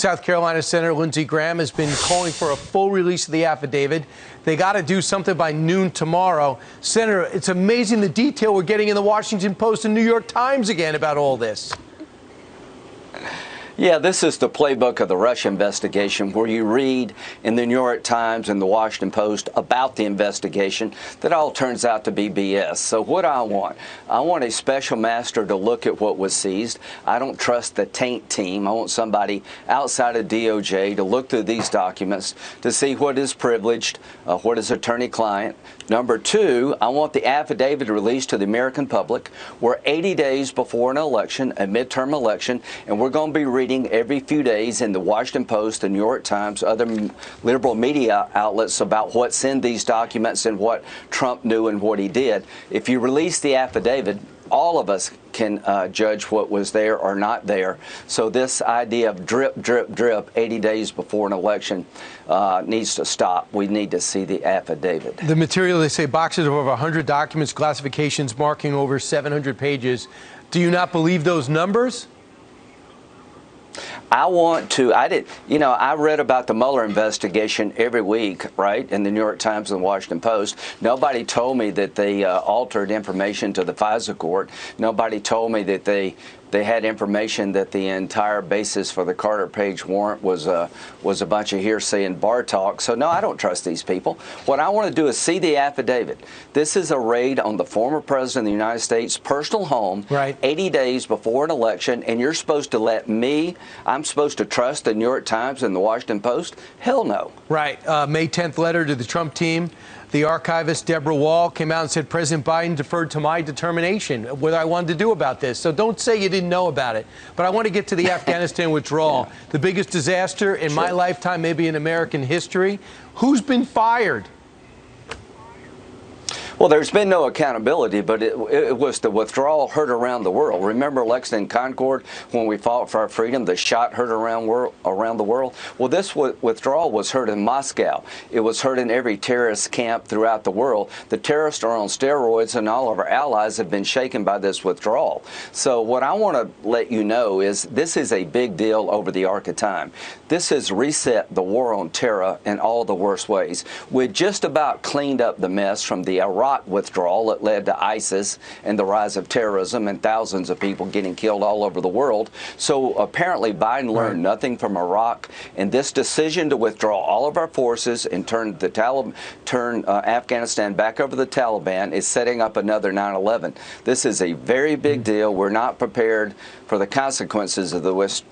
South Carolina Senator Lindsey Graham has been calling for a full release of the affidavit. They got to do something by noon tomorrow. Senator, it's amazing the detail we're getting in the Washington Post and New York Times again about all this. Yeah, this is the playbook of the Russia investigation, where you read in the New York Times and the Washington Post about the investigation that all turns out to be BS. So what I want a special master to look at what was seized. I don't trust the taint team. I want somebody outside of DOJ to look through these documents to see what is privileged, what is attorney-client. Number two, I want the affidavit released to the American public. We're 80 days before an election, a midterm election, and we're going to be reading every few days in the Washington Post, the New York Times, other liberal media outlets about what's in these documents and what Trump knew and what he did. If you release the affidavit, all of us can judge what was there or not there. So this idea of drip, drip, drip 80 days before an election needs to stop. We need to see the affidavit. The material, they say, boxes of over 100 documents, classifications marking over 700 pages. Do you not believe those numbers? I read about the Mueller investigation every week, right, in the New York Times and the Washington Post. Nobody told me that they altered information to the FISA court. Nobody told me that they had information that the entire basis for the Carter Page warrant was a bunch of hearsay and bar talk. So, no, I don't trust these people. What I want to do is see the affidavit. This is a raid on the former president of the United States' personal home, right, 80 days before an election, and you're supposed to I'm supposed to trust the New York Times and the Washington Post? Hell no. Right. May 10th letter to the Trump team. The archivist, Deborah Wall, came out and said, President Biden deferred to my determination what I wanted to do about this. So don't say you didn't know about it. But I want to get to the Afghanistan withdrawal, the biggest disaster in my lifetime, maybe in American history. Who's been fired? Well, there's been no accountability, but it was the withdrawal heard around the world. Remember Lexington Concord, when we fought for our freedom, the shot heard around the world? Well, this withdrawal was heard in Moscow. It was heard in every terrorist camp throughout the world. The terrorists are on steroids, and all of our allies have been shaken by this withdrawal. So what I want to let you know is this is a big deal over the arc of time. This has reset the war on terror in all the worst ways. We just about cleaned up the mess from the Iraq withdrawal that led to ISIS and the rise of terrorism and thousands of people getting killed all over the world. So apparently Biden learned nothing from Iraq, and this decision to withdraw all of our forces and turn Afghanistan back over to the Taliban is setting up another 9/11. This is a very big deal. We're not prepared for the consequences of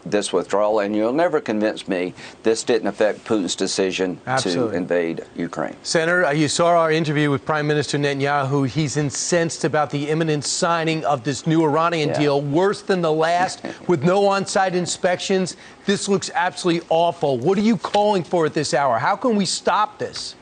this withdrawal, and you'll never convince me this didn't affect Putin's decision to invade Ukraine. Senator, you saw our interview with Prime Minister Netanyahu. He's incensed about the imminent signing of this new Iranian deal, worse than the last, with no on-site inspections. This looks absolutely awful. What are you calling for at this hour? How can we stop this?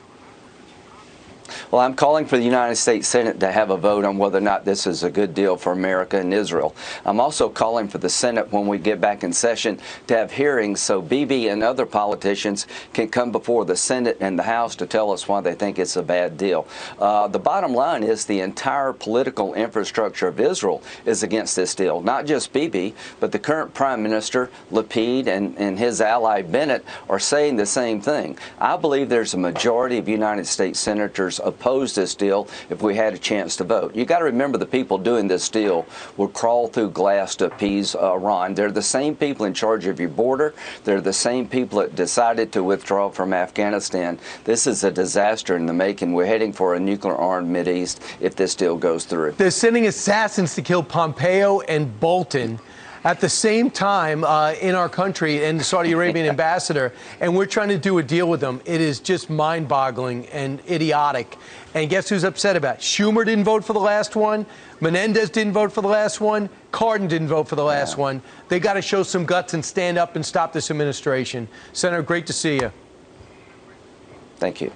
Well, I'm calling for the United States Senate to have a vote on whether or not this is a good deal for America and Israel. I'm also calling for the Senate, when we get back in session, to have hearings so Bibi and other politicians can come before the Senate and the House to tell us why they think it's a bad deal. The bottom line is the entire political infrastructure of Israel is against this deal. Not just Bibi, but the current Prime Minister, Lapid, and his ally Bennett are saying the same thing. I believe there's a majority of United States senators oppose this deal if we had a chance to vote. You got to remember the people doing this deal will crawl through glass to appease Iran. They're the same people in charge of your border. They're the same people that decided to withdraw from Afghanistan. This is a disaster in the making. We're heading for a nuclear-armed Mideast if this deal goes through. They're sending assassins to kill Pompeo and Bolton at the same time in our country, and the Saudi Arabian ambassador, and we're trying to do a deal with them. It is just mind-boggling and idiotic. And guess who's upset about it? Schumer didn't vote for the last one. Menendez didn't vote for the last one. Cardin didn't vote for the last one. They got to show some guts and stand up and stop this administration. Senator, great to see you. Thank you.